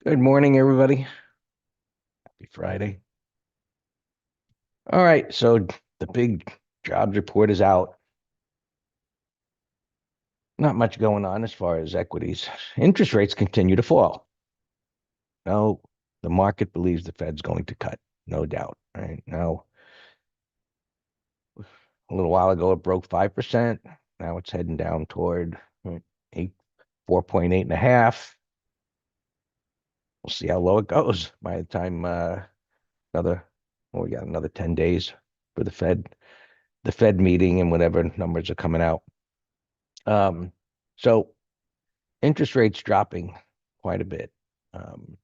Good morning, everybody. Happy Friday. All right, so the big jobs report is out. Not much going on as far as equities. Interest rates continue to fall. No, the market believes the Fed's going to cut, no doubt. Right now, a little while ago, it broke 5%. Now it's heading down toward eight, 4.8 and a half. We'll see how low it goes by the time another, well, we got another 10 days for the Fed meeting and whatever numbers are coming out. Um, so interest rates dropping quite a bit. Um,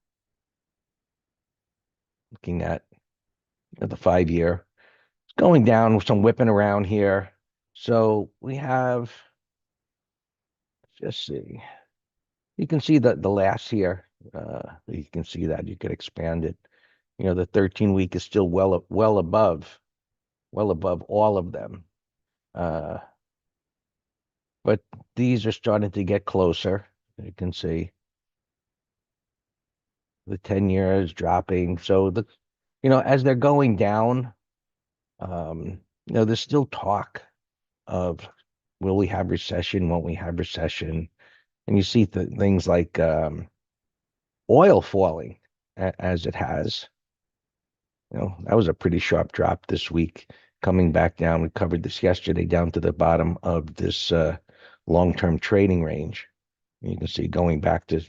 Looking at the 5 year, it's going down with some whipping around here. So we have, just see, you can see the last here. You can see that you could expand it. The 13-week is still well above all of them. Uh, but these are starting to get closer. You can see the 10 year is dropping. So as they're going down, there's still talk of will we have recession, won't we have recession? And you see things like oil falling as it has. That was a pretty sharp drop this week, coming back down. We covered this yesterday, down to the bottom of this long-term trading range. And you can see going back to,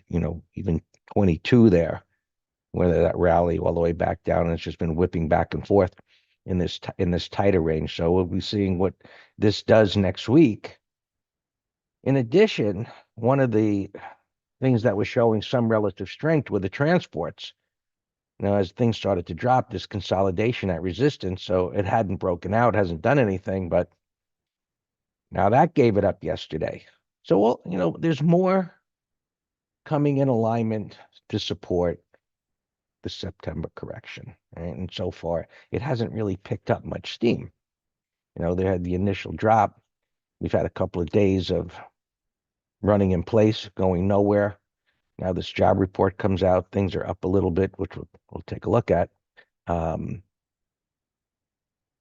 even 22 there, where that rally all the way back down, and it's just been whipping back and forth in this tighter range. So we'll be seeing what this does next week. In addition, one of the things that was showing some relative strength were the transports. As things started to drop, this consolidation at resistance, so it hadn't broken out, hasn't done anything, but now that gave it up yesterday. So, well, there's more coming in alignment to support the September correction. Right? And so far, it hasn't really picked up much steam. They had the initial drop. We've had a couple of days of running in place, going nowhere. Now this job report comes out, things are up a little bit, which we'll take a look at.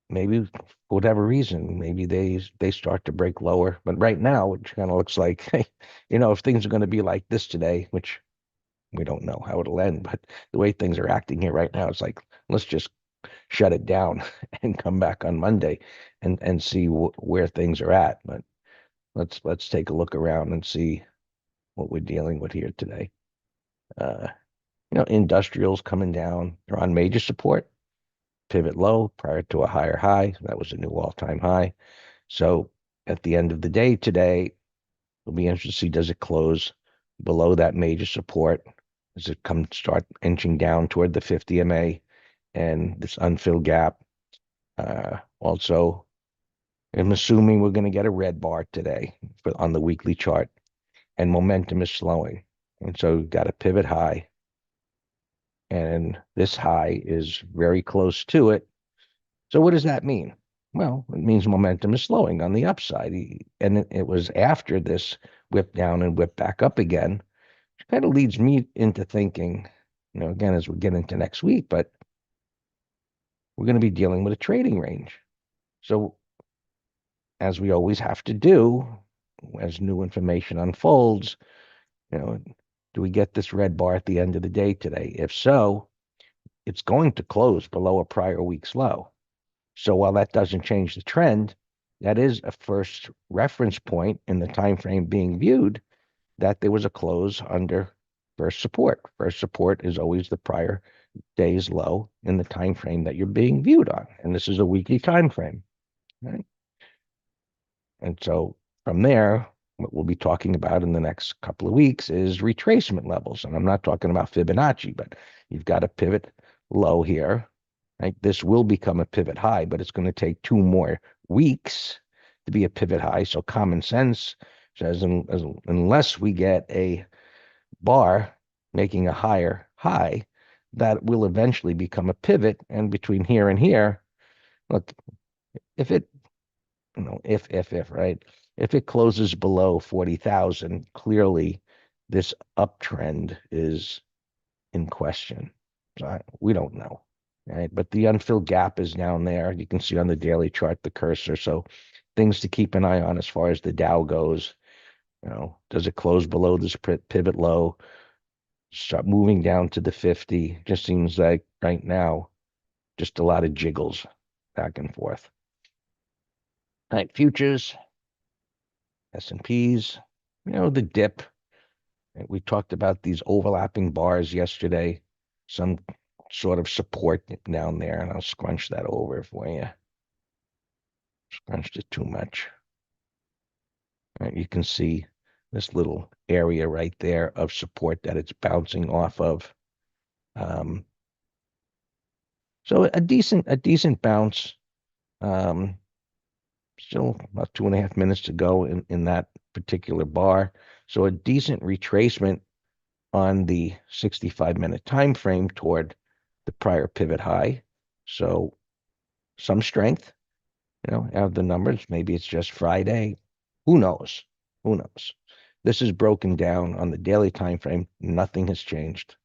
Maybe for whatever reason, maybe they start to break lower. But right now, it kind of looks like, if things are going to be like this today, which we don't know how it'll end, but the way things are acting here right now, it's like, let's just shut it down and come back on Monday and see where things are at. But let's take a look around and see what we're dealing with here today. Uh, Industrials coming down. They're on major support, pivot low prior to a higher high. That was a new all-time high. So at the end of the day today, it'll be interesting to see, does it close below that major support? Does it start inching down toward the 50 MA and this unfilled gap? Also, I'm assuming we're going to get a red bar today on the weekly chart, and momentum is slowing. And so we've got a pivot high, and this high is very close to it. So what does that mean? Well, it means momentum is slowing on the upside. And it was after this whip down and whip back up again, which kind of leads me into thinking, again, as we get into next week, but we're going to be dealing with a trading range. So as we always have to do, as new information unfolds, do we get this red bar at the end of the day today? If so, it's going to close below a prior week's low. So while that doesn't change the trend, that is a first reference point in the time frame being viewed that there was a close under first support. First support is always the prior day's low in the time frame that you're being viewed on, and this is a weekly time frame. Right? And so from there, what we'll be talking about in the next couple of weeks is retracement levels. And I'm not talking about Fibonacci, but you've got a pivot low here. Right? This will become a pivot high, but it's going to take 2 more weeks to be a pivot high. So common sense says unless we get a bar making a higher high, that will eventually become a pivot. And between here and here, look, if it right? If it closes below 40,000, clearly this uptrend is in question. We don't know, right? But the unfilled gap is down there. You can see on the daily chart the cursor. So things to keep an eye on as far as the Dow goes. Does it close below this pivot low? Start moving down to the 50. Just seems like right now, just a lot of jiggles back and forth. All right, futures, S&Ps, the dip. We talked about these overlapping bars yesterday, some sort of support down there, and I'll scrunch that over for you. Scrunched it too much. All right, you can see this little area right there of support that it's bouncing off of. So a decent bounce. Still about 2.5 minutes to go in that particular bar. So a decent retracement on the 65-minute time frame toward the prior pivot high. So some strength, out of the numbers. Maybe it's just Friday. Who knows? Who knows? This is broken down on the daily time frame. Nothing has changed.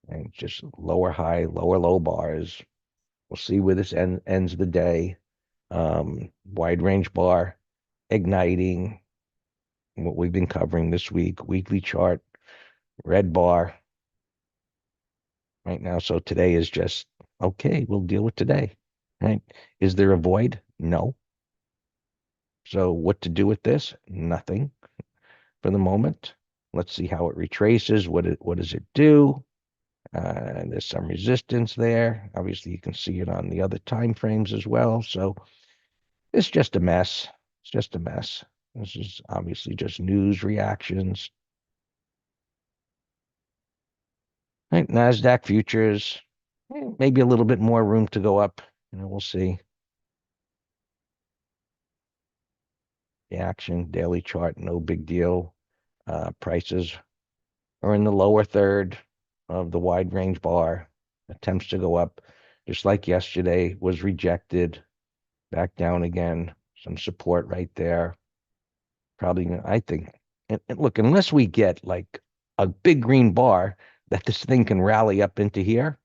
And just lower high, lower low bars. We'll see where this ends the day. Wide range bar, igniting, what we've been covering this week, weekly chart, red bar right now. So today is just, okay, we'll deal with today, right? Is there a void? No. So what to do with this? Nothing for the moment. Let's see how it retraces. What does it do? There's some resistance there. Obviously, you can see it on the other time frames as well. So it's just a mess. It's just a mess. This is obviously just news reactions. Right, NASDAQ futures, maybe a little bit more room to go up. We'll see. The action, daily chart, no big deal. Prices are in the lower third of the wide range bar. Attempts to go up, just like yesterday, was rejected. Back down again. Some support right there. Probably, I think. And look, unless we get like a big green bar that this thing can rally up into here,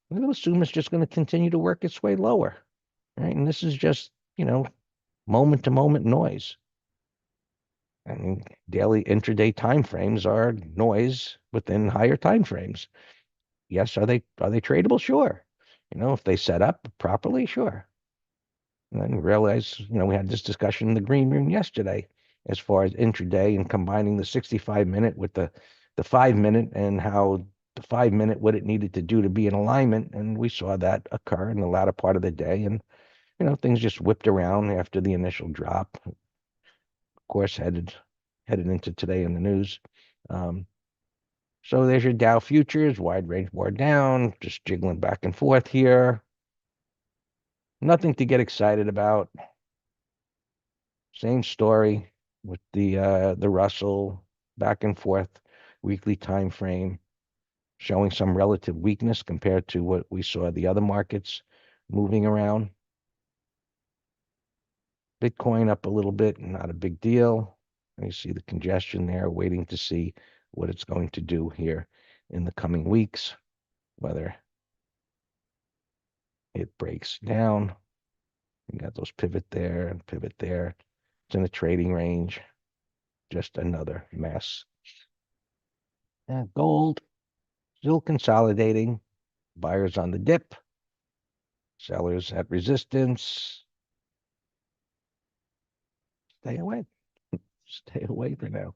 I'm going to assume it's just going to continue to work its way lower, right? And this is just, moment to moment noise. And daily intraday time frames are noise within higher time frames. Yes, are they tradable? Sure. If they set up properly, sure. And then realize, we had this discussion in the green room yesterday as far as intraday and combining the 65-minute with the 5-minute and how the 5-minute, what it needed to do to be in alignment. And we saw that occur in the latter part of the day. And, things just whipped around after the initial drop. Of course, headed into today in the news. So there's your Dow futures, wide range bar down, just jiggling back and forth here. Nothing to get excited about. Same story with the Russell back and forth weekly time frame, showing some relative weakness compared to what we saw the other markets moving around. Bitcoin up a little bit, not a big deal. You see the congestion there, waiting to see what it's going to do here in the coming weeks, whether it breaks down. You got those pivot there and pivot there. It's in a trading range. Just another mess. Gold still consolidating. Buyers on the dip. Sellers at resistance. Stay away. Stay away for now.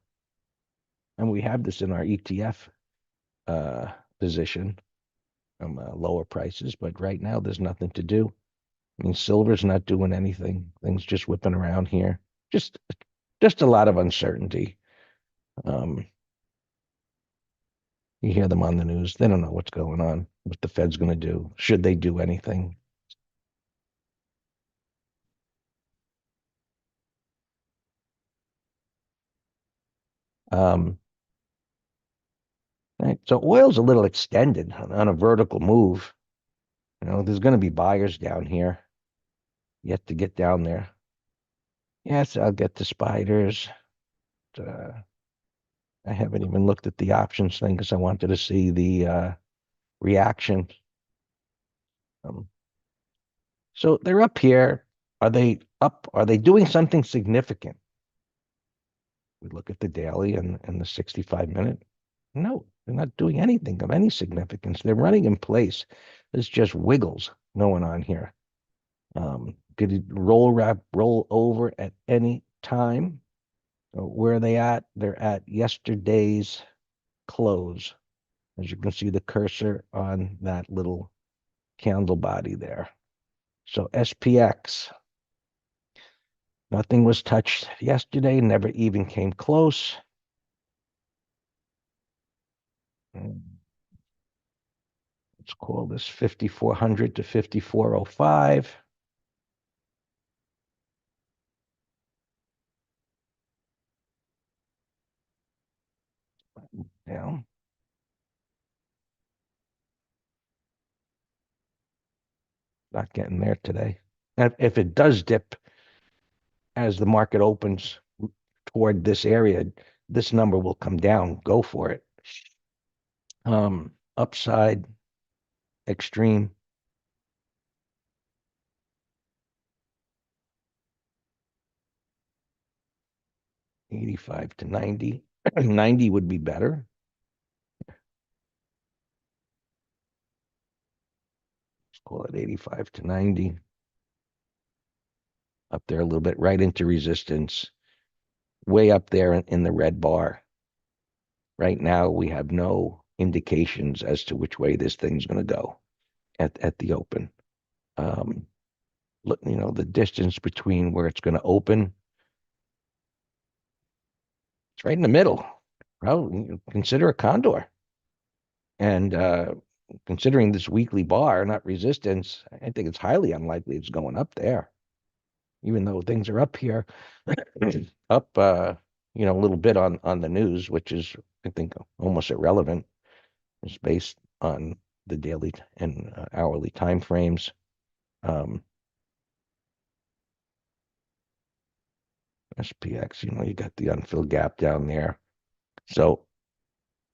And we have this in our ETF position from lower prices, but right now there's nothing to do. I mean, silver's not doing anything. Things just whipping around here. Just a lot of uncertainty. You hear them on the news. They don't know what's going on, what the Fed's going to do. Should they do anything? Right. So oil's a little extended on a vertical move. There's going to be buyers down here. Yet to get down there. Yes, I'll get the spiders. I haven't even looked at the options thing because I wanted to see the reaction. Um, so they're up here. Are they up? Are they doing something significant? We look at the daily and the 65-minute. No, they're not doing anything of any significance. They're running in place. There's just wiggles going on here. Could roll over at any time. So where are they at? They're at yesterday's close. As you can see the cursor on that little candle body there. So SPX, nothing was touched yesterday, never even came close. Let's call this 5400 to 5405. Down. Not getting there today. And if it does dip as the market opens toward this area, this number will come down. Go for it. Upside, extreme, 85 to 90. 90 would be better. Let's call it 85 to 90. Up there a little bit, right into resistance, way up there in the red bar. Right now, we have no indications as to which way this thing's going to go at the open. Look, the distance between where it's going to open, it's right in the middle. Well, consider a condor. And considering this weekly bar, not resistance, I think it's highly unlikely it's going up there, even though things are up here, up, a little bit on the news, which is, I think, almost irrelevant. It's based on the daily and hourly time frames. SPX, you got the unfilled gap down there. So,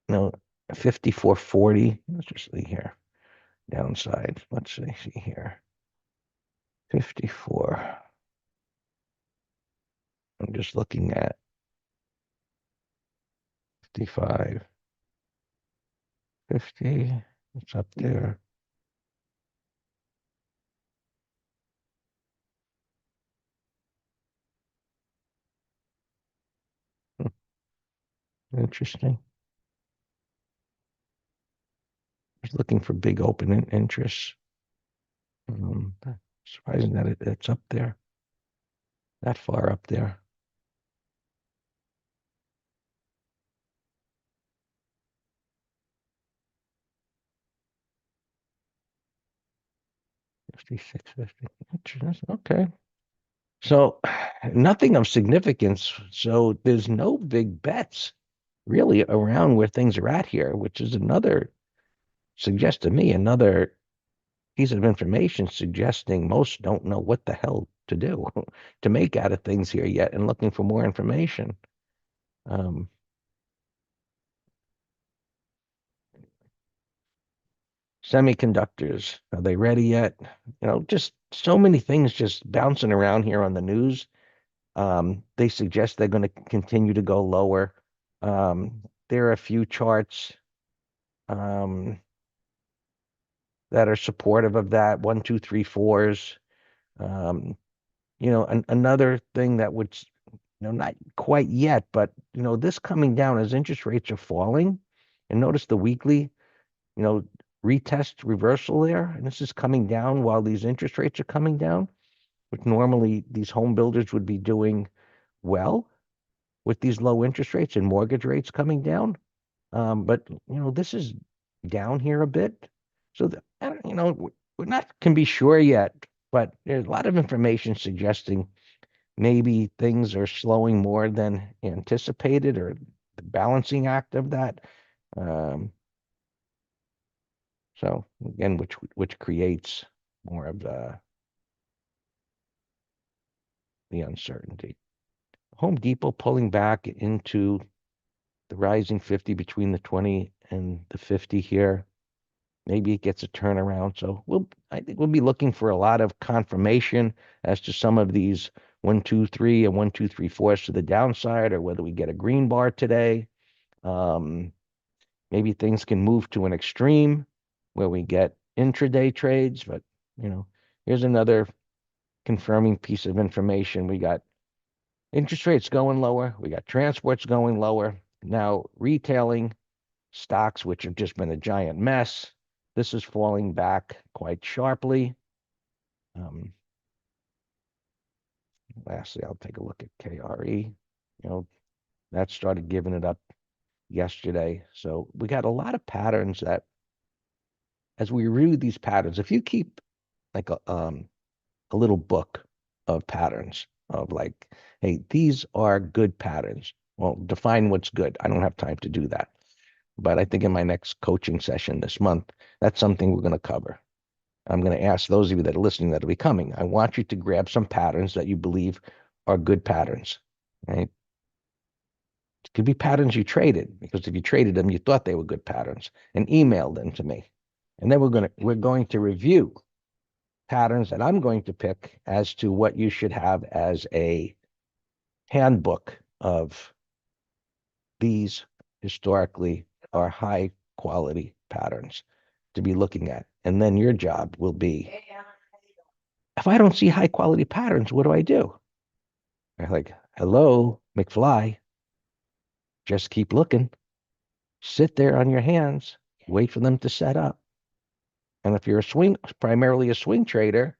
5440, let's just see here. Downside, let's see here. 54. I'm just looking at 55, 50. It's up there. Hmm, interesting. Just looking for big open interests. Surprising that it's up there, that far up there. 56.50. Interesting. Okay. So nothing of significance. So there's no big bets really around where things are at here, which is suggests to me another piece of information suggesting most don't know what the hell to do to make out of things here yet and looking for more information. Semiconductors, are they ready yet? Just so many things just bouncing around here on the news. They suggest they're going to continue to go lower. There are a few charts um, that are supportive of that. 1, 2, 3, 4s. Another thing that would, not quite yet, but this coming down as interest rates are falling, and notice the weekly, you know, retest reversal there, and this is coming down while these interest rates are coming down, which normally these home builders would be doing well with these low interest rates and mortgage rates coming down. But this is down here a bit. So we're not can be sure yet, but there's a lot of information suggesting maybe things are slowing more than anticipated, or the balancing act of that. Um, so again, which creates more of the uncertainty. Home Depot pulling back into the rising 50 between the 20 and the 50 here. maybe it gets a turnaround. So I think we'll be looking for a lot of confirmation as to some of these 1, 2, 3 and 1, 2, 3, 4s to the downside, or whether we get a green bar today. Um, Maybe things can move to an extreme where we get intraday trades, but here's another confirming piece of information. We got interest rates going lower, we got transports going lower. Now, retailing stocks, which have just been a giant mess, this is falling back quite sharply. Um, Lastly, I'll take a look at KRE. That started giving it up yesterday. So we got a lot of patterns that, as we read these patterns, if you keep like a little book of patterns of like, hey, these are good patterns. Well, define what's good. I don't have time to do that. But I think in my next coaching session this month, that's something we're going to cover. I'm going to ask those of you that are listening that will be coming. I want you to grab some patterns that you believe are good patterns, right? It could be patterns you traded, because if you traded them, you thought they were good patterns, and email them to me. And then we're going to review patterns that I'm going to pick as to what you should have as a handbook of these historically are high quality patterns to be looking at. And then your job will be, if I don't see high quality patterns, what do I do? I'm like, hello, McFly, just keep looking. Sit there on your hands, wait for them to set up. And if you're primarily a swing trader,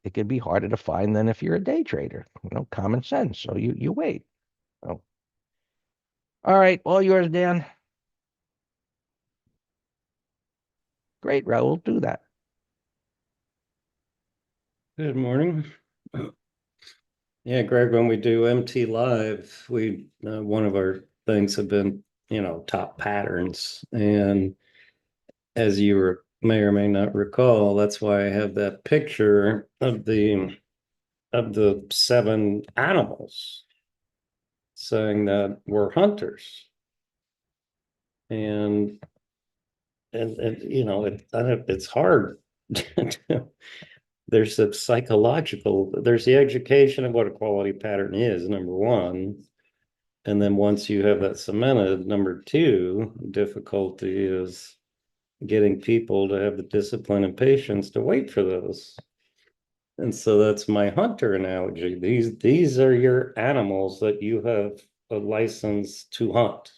it could be harder to find than if you're a day trader. Common sense. So you wait. Oh. All right, all yours, Dan. Great, Raul, do that. Good morning. Yeah, Greg, when we do MT Live, we one of our things have been, top patterns. And as you may or may not recall, that's why I have that picture of the 7 animals saying that we're hunters. And it's hard. There's there's the education of what a quality pattern is, number one. And then once you have that cemented, number two, difficulty is getting people to have the discipline and patience to wait for those. And so that's my hunter analogy. These are your animals that you have a license to hunt.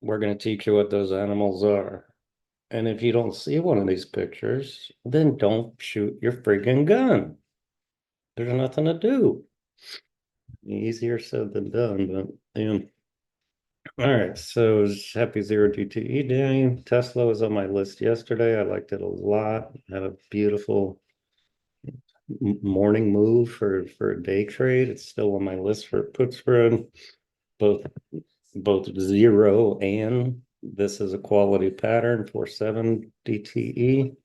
We're going to teach you what those animals are. And if you don't see one of these pictures, then don't shoot your friggin' gun. There's nothing to do. Easier said than done, but yeah. All right, so happy zero DTE day. Tesla was on my list yesterday. I liked it a lot. Had a beautiful morning move for a day trade. It's still on my list for put spread. Both zero and this is a quality pattern for 7 DTE.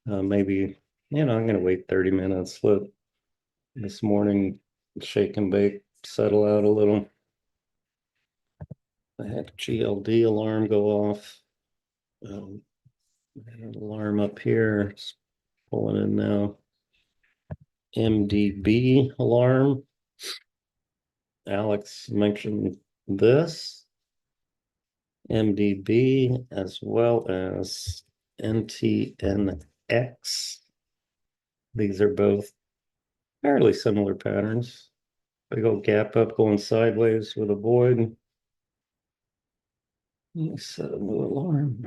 Maybe I'm gonna wait 30 minutes. Let this morning shake and bake settle out a little. I had GLD alarm go off. An alarm up here. It's pulling in now. MDB alarm. Alex mentioned this. MDB as well as NTNX. These are both fairly similar patterns. Big old gap up going sideways with a void. Let me set a new alarm.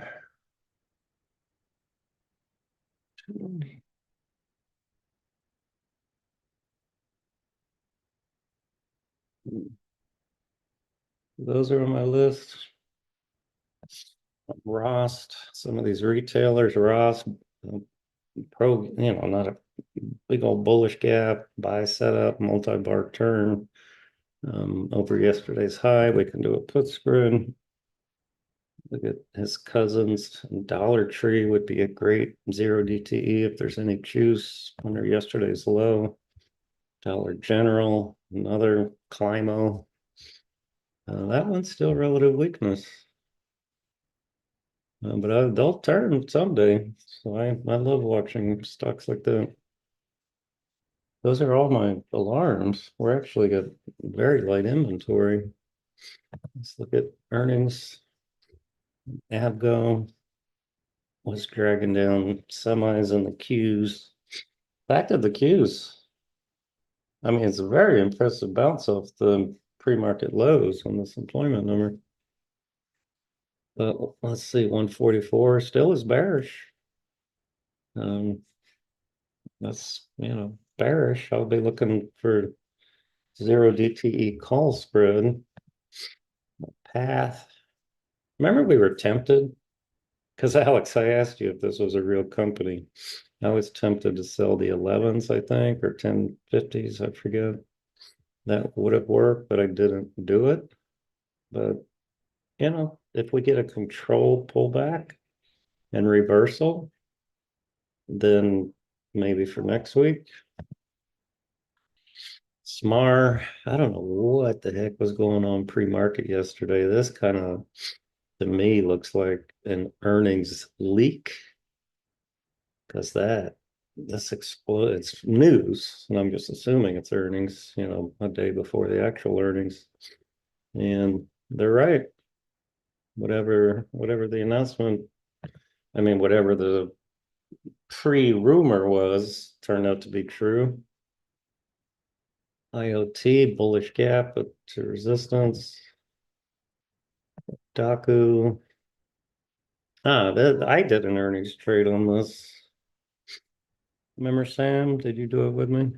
Those are on my list. Ross, some of these retailers, Ross, not a big old bullish gap, buy setup, multi-bar turn over yesterday's high. We can do a put spread. Look at his cousins. Dollar Tree would be a great zero DTE if there's any juice under yesterday's low. Dollar General, another Climo. That one's still relative weakness. But they'll turn someday. So I love watching stocks like that. Those are all my alarms. We're actually got very light inventory. Let's look at earnings. Abgo was dragging down semis and the Qs. Back to the Qs. I mean, it's a very impressive bounce off the pre-market lows on this employment number. But let's see, 144 still is bearish. Um, that's, bearish. I'll be looking for zero DTE call spread path. Remember we were tempted? Because Alex, I asked you if this was a real company. I was tempted to sell the 11s, I think, or 1050s, I forget. That would have worked, but I didn't do it. But, if we get a control pullback and reversal, then maybe for next week. SMAR, I don't know what the heck was going on pre-market yesterday. This kind of, to me, looks like an earnings leak because this explode, it's news, and I'm just assuming it's earnings, a day before the actual earnings. And they're right. Whatever the announcement, I mean, whatever the pre-rumor was, turned out to be true. IoT, bullish gap to resistance. Daku. I did an earnings trade on this. Remember, Sam? Did you do it with me?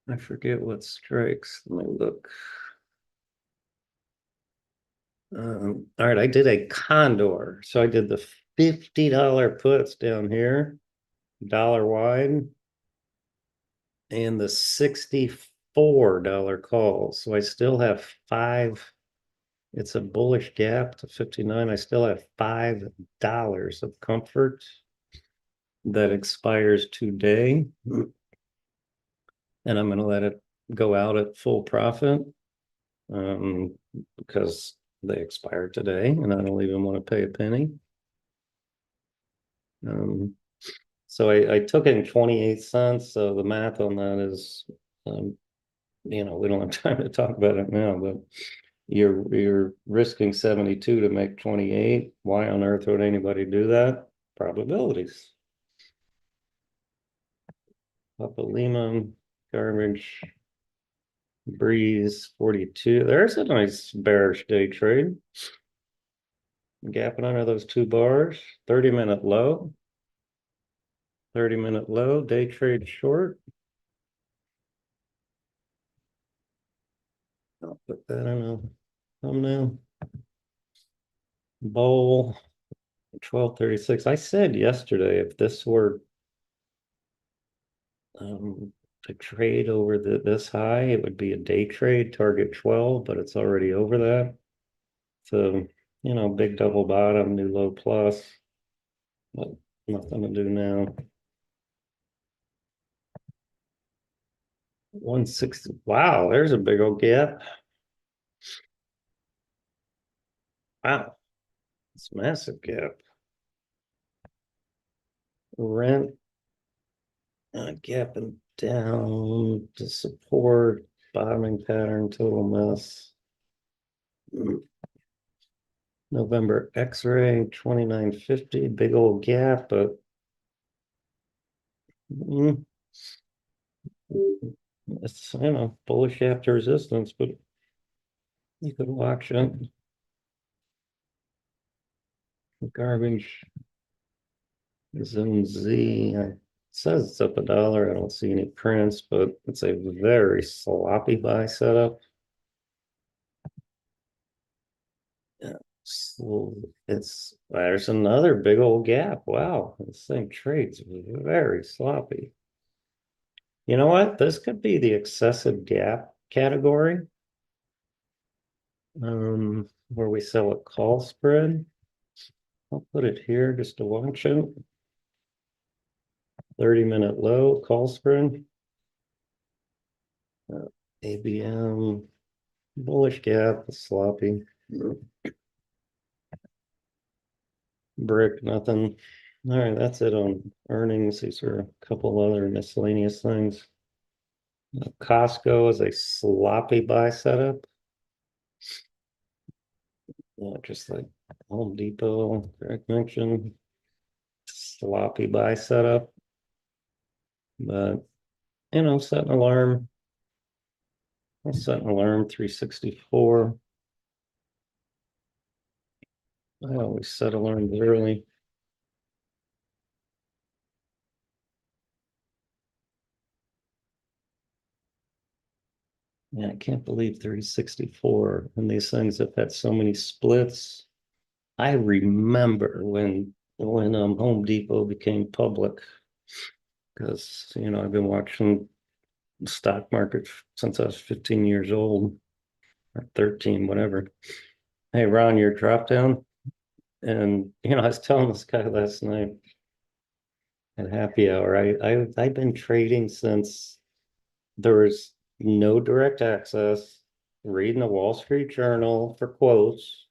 I forget what strikes. Let me look. All right, I did a condor. So I did the $50 puts down here, dollar wide, and the $64 calls. So I still have five. It's a bullish gap to 59. I still have $5 of comfort that expires today. And I'm going to let it go out at full profit because they expired today and I don't even want to pay a penny. So I took in 28 cents. So the math on that is, we don't have time to talk about it now, but you're risking 72 to make 28. Why on earth would anybody do that? Probabilities. Papa Lima, garbage, breeze 42. There's a nice bearish day trade. Gapping under those two bars, 30-minute low. 30-minute low, day trade short. I'll put that in a thumbnail. Bowl 1236. I said yesterday if this were to trade over this high, it would be a day trade, target 12, but it's already over that. So, big double bottom, new low plus, but nothing to do now. 160. Wow, there's a big old gap. Wow, it's a massive gap. Rent gapping down to support, bottoming pattern, total mess. November X-ray 2950, big old gap, but it's bullish after resistance, but you could watch it. Garbage Zoom Z. It says it's up $1. I don't see any prints, but it's a very sloppy buy setup. Yeah. So there's another big old gap. Wow, this thing trades very sloppy. You know what? This could be the excessive gap category, where we sell a call spread. I'll put it here just to watch it. 30-minute low call spread. ABM bullish gap, sloppy. Brick, nothing. All right, that's it on earnings. These are a couple other miscellaneous things. Costco is a sloppy buy setup. Just like Home Depot, Greg mentioned, sloppy buy setup. But set an alarm. I'll set an alarm 364. I always set alarms early. Yeah, I can't believe 364 and these things have had so many splits. I remember when Home Depot became public because I've been watching the stock market since I was 15 years old or 13, whatever. Hey Ron, your drop down. And I was telling this guy last night at happy hour, I've been trading since there was no direct access, reading the Wall Street Journal for quotes.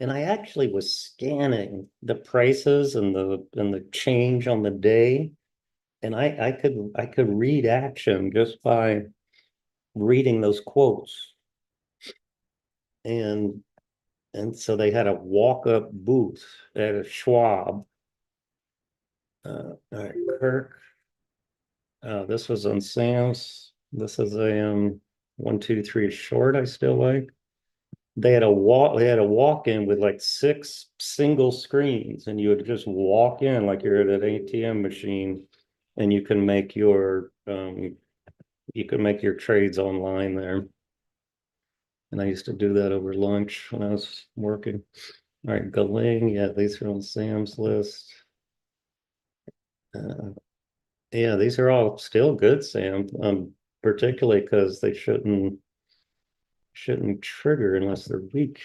And I actually was scanning the prices and the change on the day. And I could read action just by reading those quotes. And and so they had a walk-up booth at a Schwab. All right, Kirk. This was on Sam's. This is a 1, 2, 3 short. I still like. They had a walk. They had a walk-in with like 6 single screens, and you would just walk in like you're at an ATM machine, and you can make your trades online there. And I used to do that over lunch when I was working. All right, Galing. Yeah, these are on Sam's list. Uh, yeah, these are all still good, Sam. Particularly because they shouldn't trigger unless they're weak.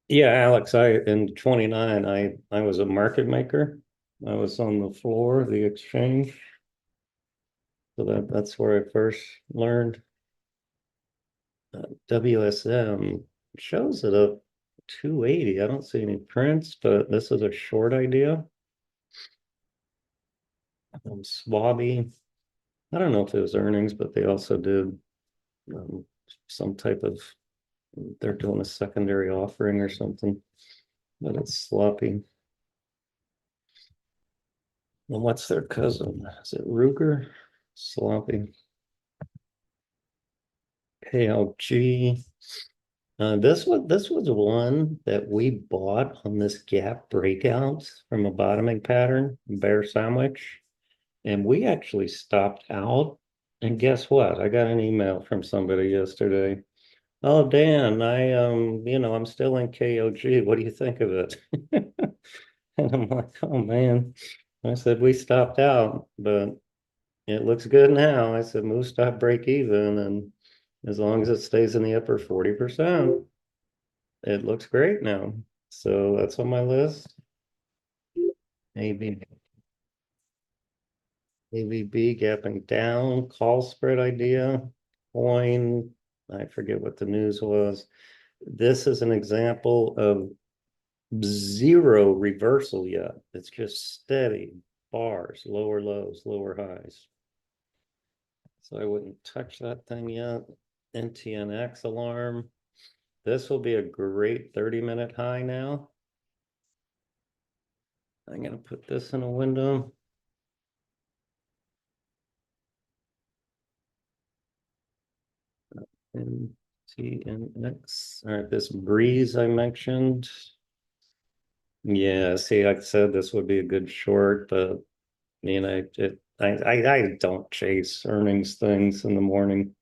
Yeah, Alex, I in 29, I was a market maker. I was on the floor of the exchange. So that's where I first learned. WSM shows it up 280. I don't see any prints, but this is a short idea. Swabby. I don't know if it was earnings, but they also did um, some type of, they're doing a secondary offering or something, but it's sloppy. And what's their cousin? Is it Ruger? Sloppy. KLG. This was one that we bought on this gap breakout from a bottoming pattern, bear sandwich, and we actually stopped out. And guess what? I got an email from somebody yesterday. Oh, Dan, I'm still in KOG. What do you think of it? And I'm like, oh man. I said we stopped out, but it looks good now. I said move stop break even, and as long as it stays in the upper 40%, it looks great now. So that's on my list. Maybe AVB gapping down, call spread idea, coin. I forget what the news was. This is an example of zero reversal yet. It's just steady bars, lower lows, lower highs. So I wouldn't touch that thing yet. NTNX alarm. This will be a great 30-minute high now. I'm going to put this in a window. NTNX. All right, this breeze I mentioned. Yeah, see, like I said, this would be a good short, but I don't chase earnings things in the morning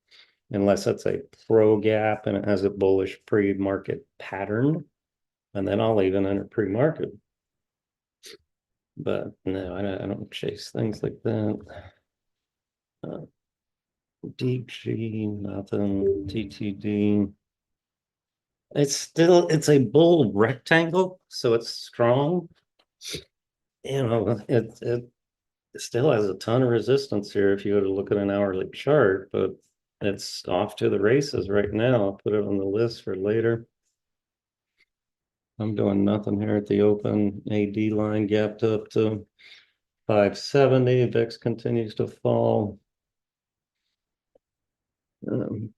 unless it's a pro gap and it has a bullish pre-market pattern, and then I'll even enter pre-market. But no, I don't chase things like that. DG, nothing. TTD. It's a bull rectangle, so it's strong. It still has a ton of resistance here if you were to look at an hourly chart, but it's off to the races right now. I'll put it on the list for later. I'm doing nothing here at the open. AD line gapped up to 570. VIX continues to fall. Um,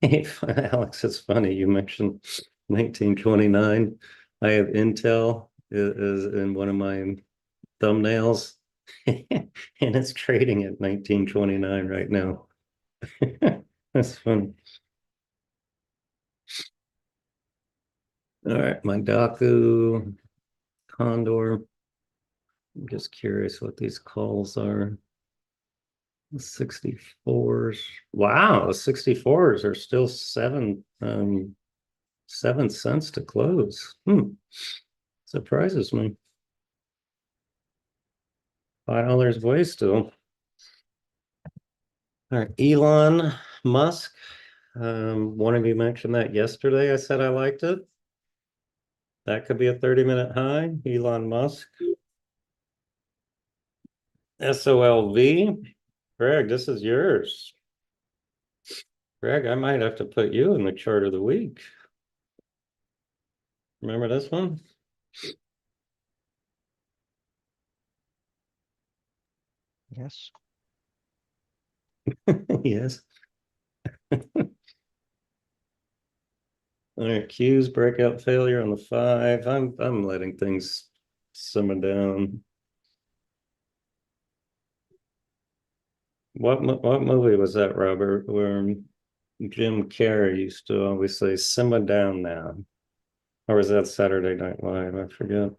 Alex, it's funny you mentioned 1929. I have Intel is in one of my thumbnails, and it's trading at 1929 right now. That's fun. All right, my Daku Condor. I'm just curious what these calls are. The 64s. Wow, the 64s are still 7 cents to close. Surprises me. $5 away still. All right, Elon Musk. One of you mentioned that yesterday. I said I liked it. That could be a 30-minute high. Elon Musk. SOLV. Greg, this is yours. Greg, I might have to put you in the chart of the week. Remember this one? Yes. Yes. All right, Q's breakout failure on the 5. I'm letting things simmer down. What movie was that, Robert? Where Jim Carrey used to always say, "Simmer down now," or was that Saturday Night Live? I forget.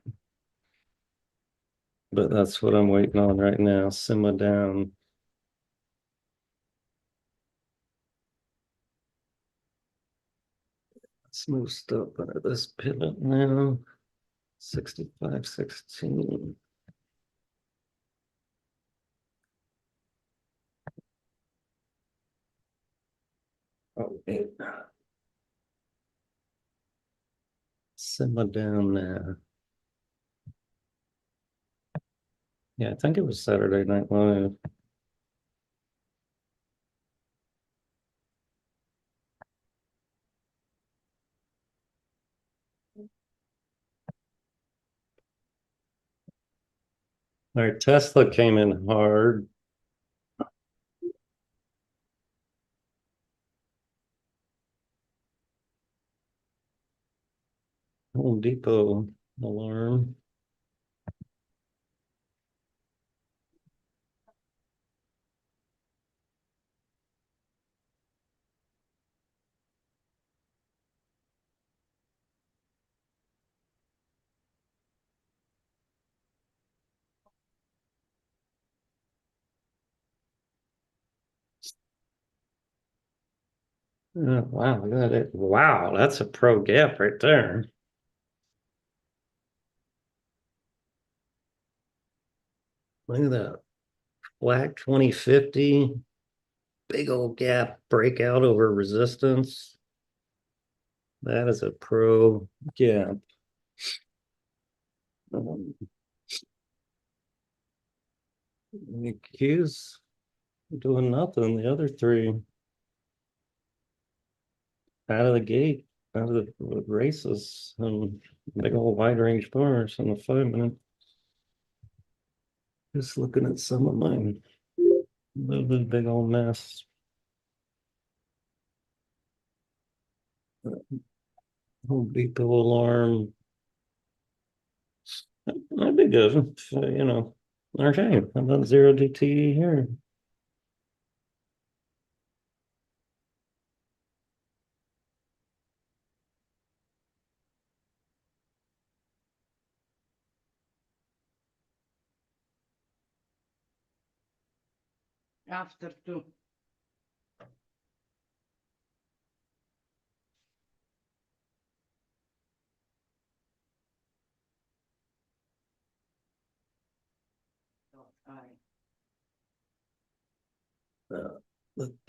But that's what I'm waiting on right now. Simmer down. Let's move stuff under this pivot now. 65.16. Oh, wait. Simmer down now. Yeah, I think it was Saturday Night Live. All right, Tesla came in hard. Home Depot alarm. Oh, wow, look at it. Wow, that's a pro gap right there. Look at that. Black 2050. Big old gap breakout over resistance. That is a pro gap. Um, the Q's doing nothing. The other three out of the gate, out of the races, big old wide range bars on the 5 minute. Just looking at some of mine. Little bit big old mess. Home Depot alarm. That'd be good. Okay, how about zero DTE here? After 2. The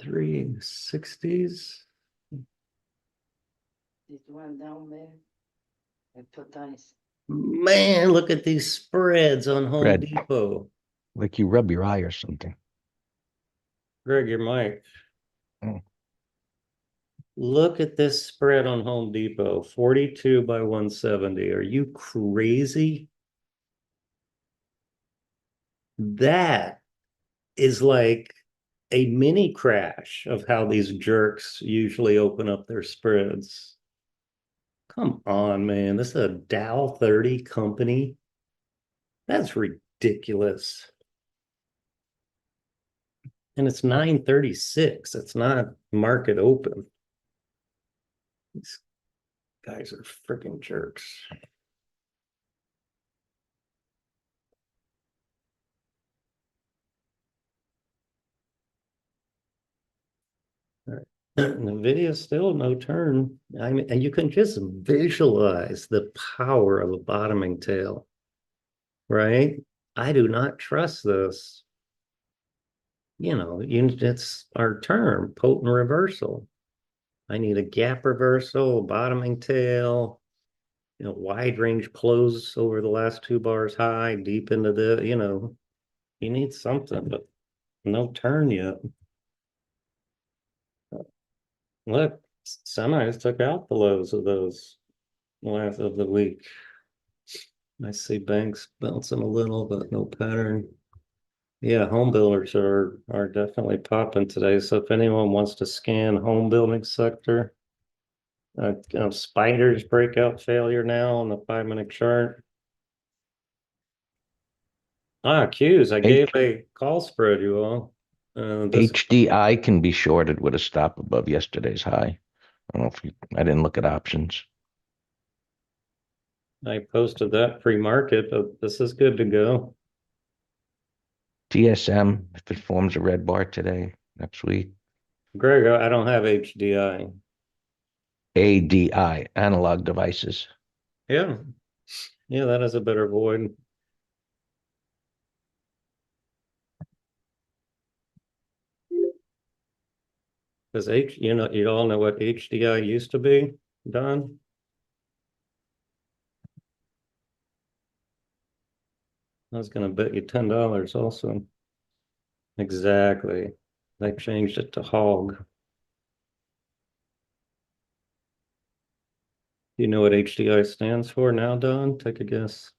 360s. This one down there. And 2 times. Man, look at these spreads on Home Red, Depot. like you rub your eye or something. Greg, your mic. Oh. Look at this spread on Home Depot, 42 by 170. Are you crazy? That is like a mini crash of how these jerks usually open up their spreads. Come on, man. This is a Dow 30 company. That's ridiculous. And it's 9:36. It's not market open. These guys are freaking jerks. All right. The video still no turn. I mean, and you can just visualize the power of a bottoming tail, right? I do not trust this. It's our term, potent reversal. I need a gap reversal, bottoming tail, wide range close over the last two bars high, deep into you need something, but no turn yet. Look, semis took out the lows of those last of the week. I see banks bouncing a little, but no pattern. Yeah, home builders are definitely popping today. So if anyone wants to scan home building sector, spiders breakout failure now on the 5-minute chart. Q's. I gave a call spread, you all. This HDI can be shorted with a stop above yesterday's high. I don't know if I didn't look at options. I posted that pre-market, but this is good to go. TSM, if it forms a red bar today, next week. Greg, I don't have HDI. ADI, analog devices. Yeah. Yeah, that is a better void. Because you all know what HDI used to be, Don? I was gonna bet you $10 also. Exactly. They changed it to hog. You know what HDI stands for now, Don? Take a guess.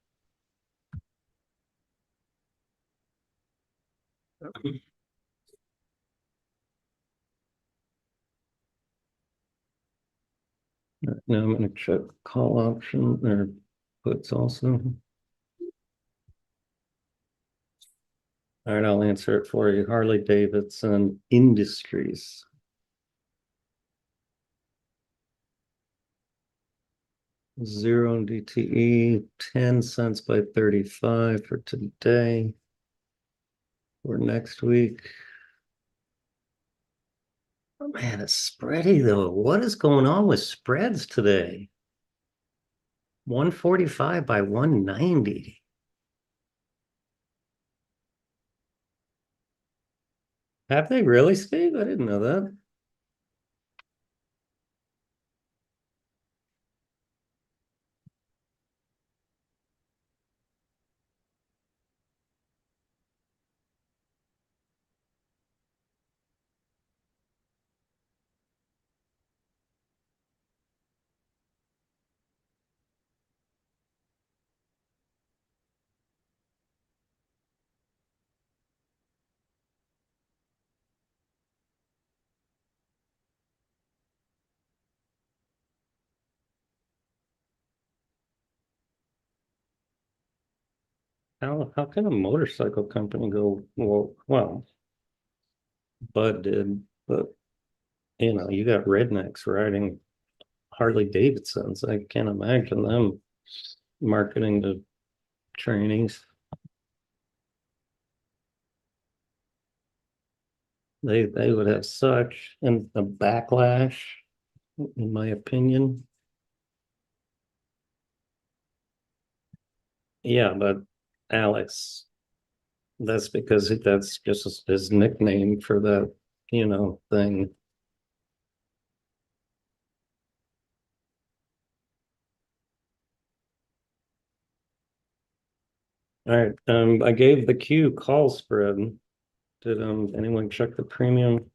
Now I'm going to check call option or puts also. All right, I'll answer it for you. Harley Davidson Industries. Zero DTE, 10 cents by 35 for today. For next week. Oh, man, it's spready though. What is going on with spreads today? 145 by 190. Have they really, Steve? I didn't know that. How can a motorcycle company go, well, Bud did, but you got rednecks riding Harley Davidsons. I can't imagine them marketing to trainees. They would have such a backlash, in my opinion. Yeah, but Alex, that's because that's just his nickname for that, thing. All right. I gave the Q call spread. Did anyone check the premium?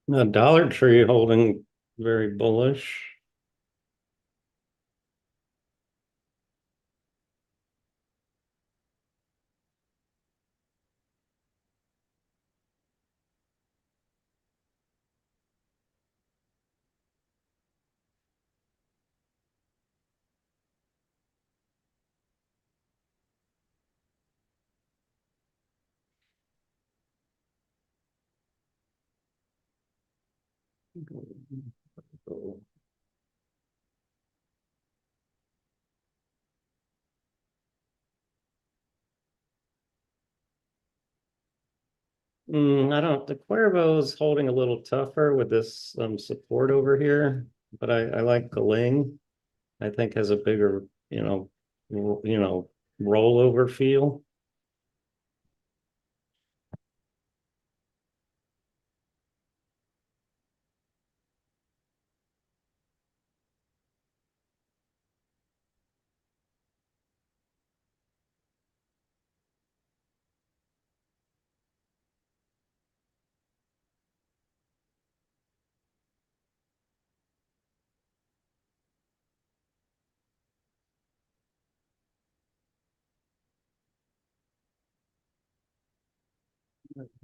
The Dollar Tree holding very bullish. I don't, the Cuervo is holding a little tougher with this support over here, but I like Galing. I think has a bigger, rollover feel.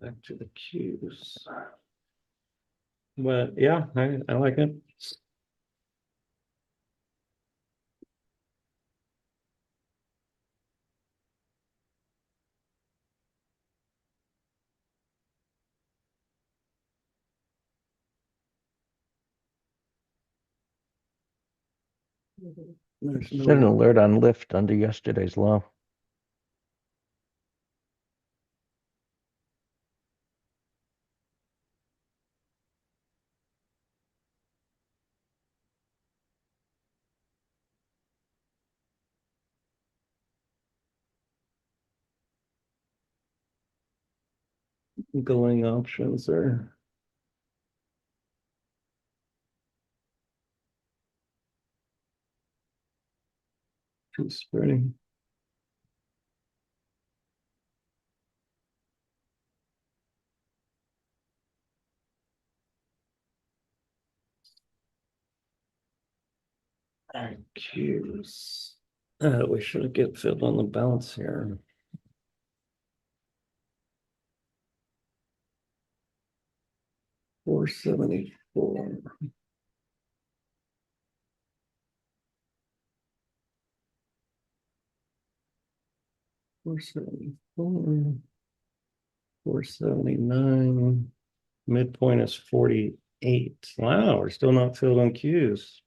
Back to the cues. But yeah, I like it. There's Set an no alert on Lyft under yesterday's low. going options there. Too spreading. All right, cues. We should get filled on the bounce here. $474. 474. 479. Midpoint is 48. Wow, we're still not filled on cues.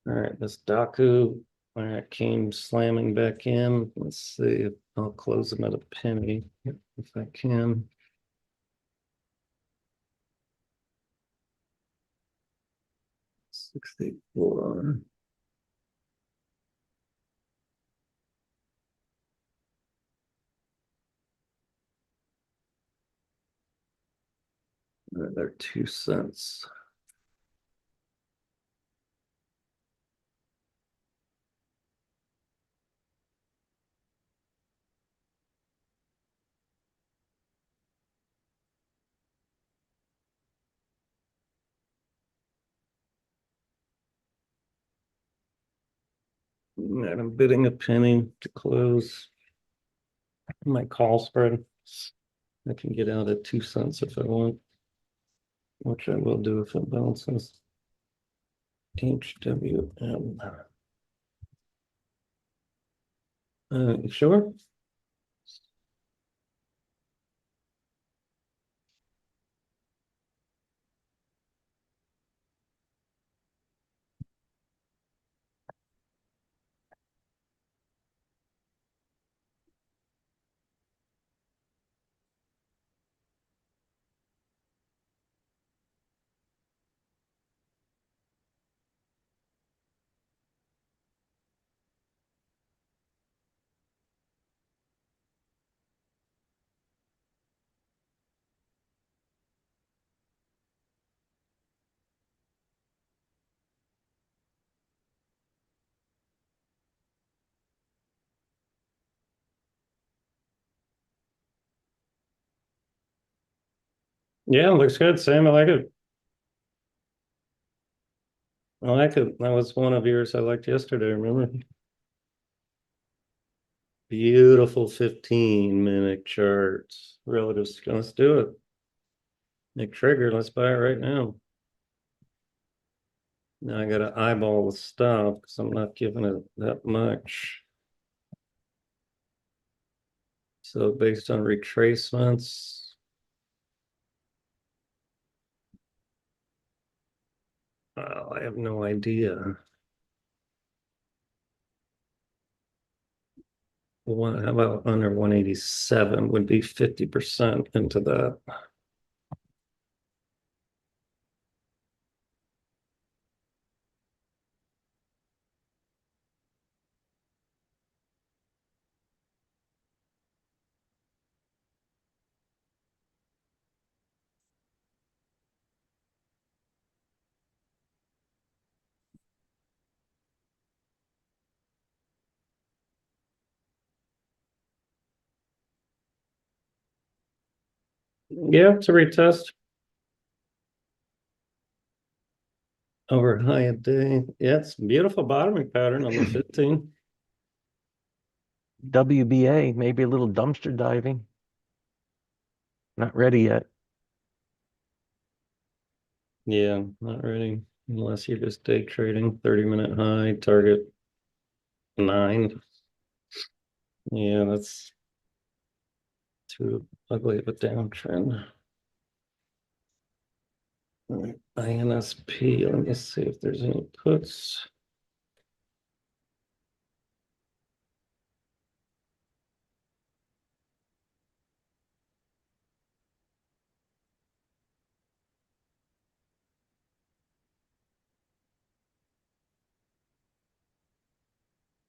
All right, this Daku, all right, came slamming back in. Let's see if I'll close them at a penny if I can. 64. They're 2 cents. And I'm bidding a penny to close my call spread. I can get out at 2 cents if I want, which I will do if it bounces. HWM. Sure. Yeah, looks good, Sam. I like it. I like it. That was one of yours I liked yesterday, remember? Beautiful 15-minute charts. Relatives. Let's do it. Nick Trigger, let's buy it right now. Now I gotta eyeball the stuff because I'm not giving it that much. So based on retracements, I have no idea. How about under 187 would be 50% into that. Yeah, it's a retest over high a day. Yeah, it's beautiful bottoming pattern on the 15. WBA, maybe a little dumpster diving. Not ready yet. Yeah, not ready unless you're just day trading. 30-minute high, target 9. Yeah, that's too ugly of a downtrend. All right, INSP, let me see if there's any puts.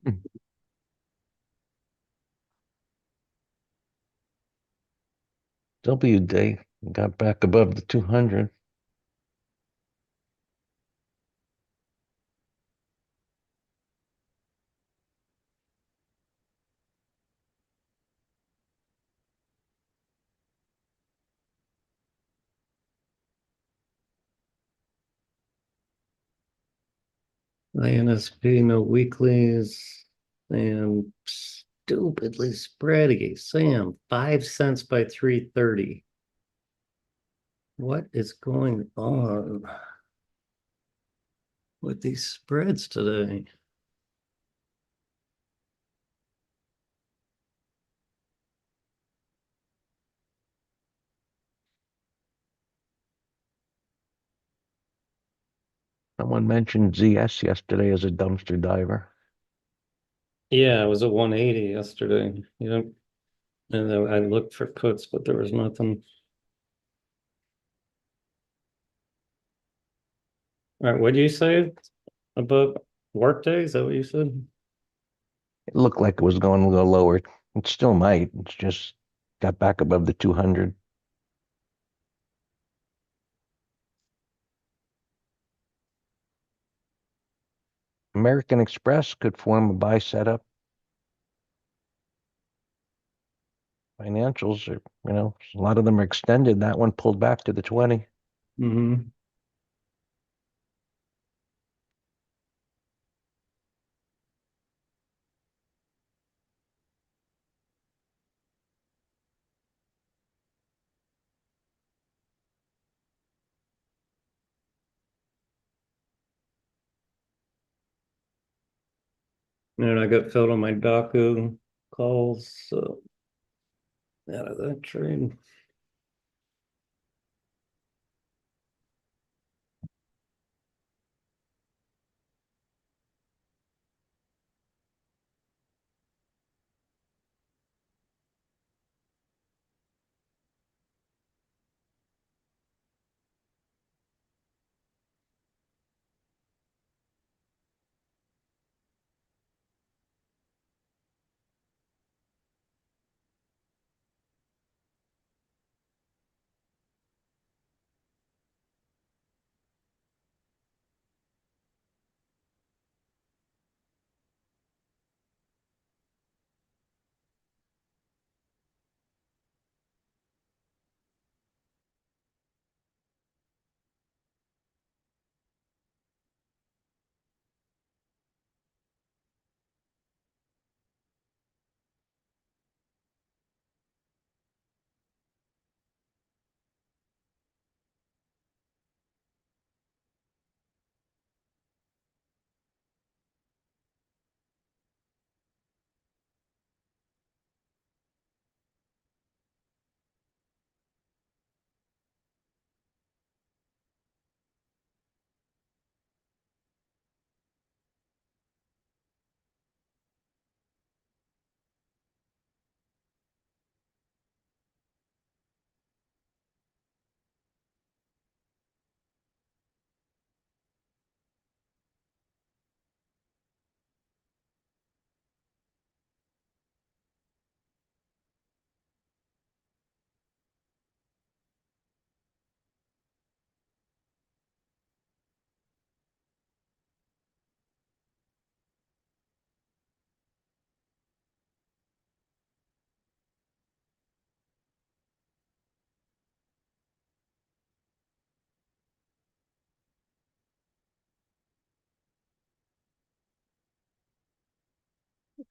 Hmm. W day got back above the 200. INSP, no weeklies, and stupidly spready. Sam, 5 cents by 330. What is going on with these spreads today? Someone mentioned ZS yesterday as a dumpster diver. Yeah, it was a 180 yesterday. Yeah. And then I looked for puts, but there was nothing. All right, what do you say about workday? Is that what you said? It looked like it was going to go lower. It still might. It's just got back above the 200. American Express could form a buy setup. Financials are, a lot of them are extended. That one pulled back to the 20. Mm-hmm. And I got filled on my Daku calls, so out of that trade.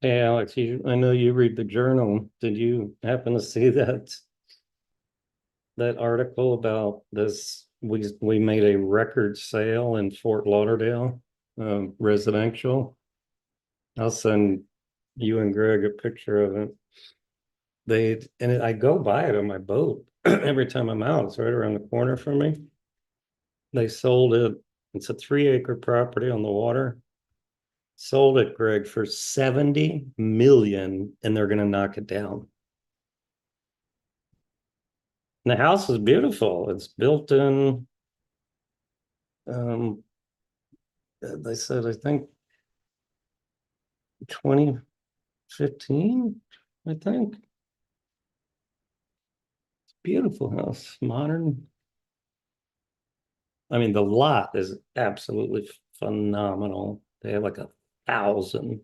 Hey, Alex, I know you read the journal. Did you happen to see that article about this? We made a record sale in Fort Lauderdale, residential. I'll send you and Greg a picture of it. I go by it on my boat every time I'm out. It's right around the corner from me. They sold it. It's a 3-acre property on the water. Sold it, Greg, for 70 million, and they're gonna knock it down. And the house is beautiful. It's built in they said I think 2015, I think. Beautiful house, modern. I mean, the lot is absolutely phenomenal. They have like 1,000.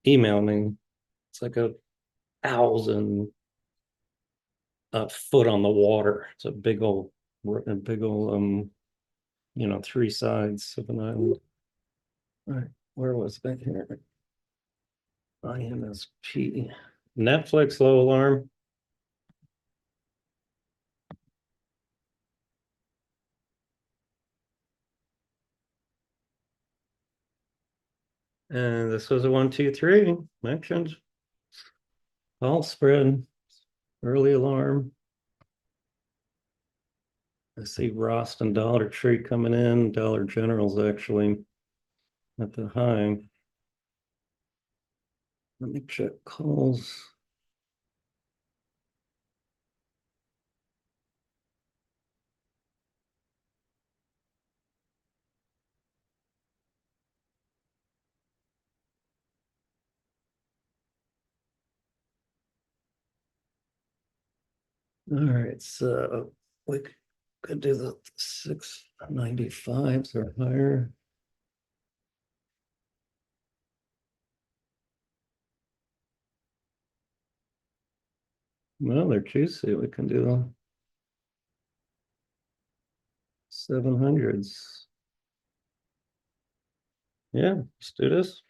Email me. It's like 1,000 foot on the water. It's a big old, you know, 3 sides of an island. All right, where was that here? INSP. Netflix low alarm. And this was a 1, 2, 3 mentioned. All spread. Early alarm. I see Rost and Dollar Tree coming in. Dollar General's actually at the high. Let me check calls. All right, so we could do the 695s or higher. Well, they're juicy. We can do the 700s. Yeah, let's do this.